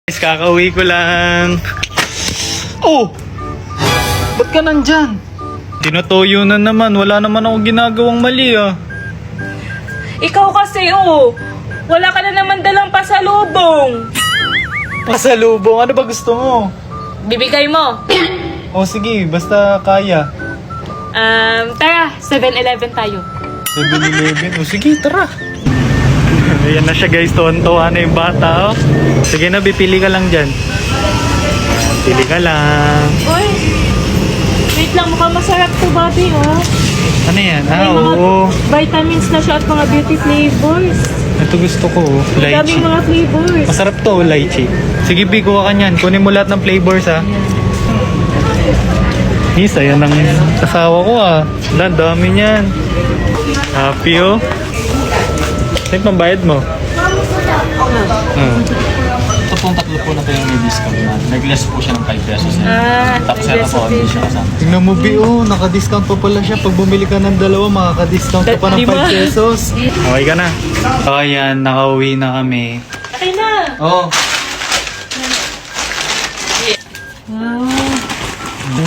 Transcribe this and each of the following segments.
Guys, kakauwi ko lang. Oh! Ba't ka nandyan? Tinutuyo na naman. Wala naman ako ginagawang mali ah. Ikaw kasi wala ka na naman dalang pasalubong. Pasalubong? Ano ba gusto mo? Bibigay mo. Oh sige, basta kaya. Tara, 7-Eleven tayo. 7-Eleven? Oh sige, tara. Ayan na siya guys, tuwan-tuwa na yung bata oh. Sige na, bipili ka lang dyan. Pili ka lang. Uy, wait lang, mukhang masarap to, Bobby, Ano yan? May mga Oo. vitamins na siya at mga beauty flavors. Ito gusto ko, lychee. Daming mga flavors. Masarap to, lychee. Sige, Bi, kuha ka niyan. Kunin mo lahat ng flavors, ha. Saya ng asawa ko, Wala, dami niyan. Happy, oh. Saan pambayad mo? Ito pong tatlo po na yung may discount na. Nag-less po siya ng 5 pesos. Tapos ito po, hindi siya kasama. Tingnan mo, Bi, naka-discount pa pala siya. Pag bumili ka ng dalawa, makaka-discount ka pa ng 5 pesos. Okay ka na. So, ayan, nakauwi na kami. Okay na. Oh.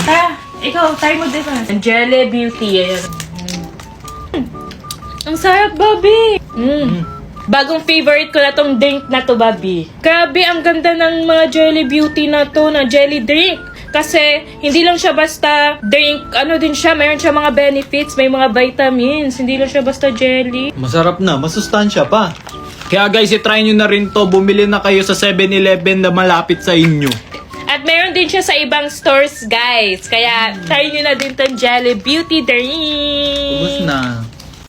Tara, ikaw, try mo din. Jelly Beauty, ayan. Ang sarap, Bobby. Bagong favorite ko na tong drink na to, Bobby. Grabe, ang ganda ng mga Jelly Beauty na to, na jelly drink. Kasi, hindi lang siya basta drink, ano din siya, mayroon siya mga benefits, may mga vitamins. Hindi lang siya basta jelly. Masarap na, masustansya pa. Kaya guys, i-try nyo na rin to. Bumili na kayo sa 7-Eleven na malapit sa inyo. At meron din siya sa ibang stores, guys. Kaya, try nyo na din tong Jelly Beauty drink. Ubus na.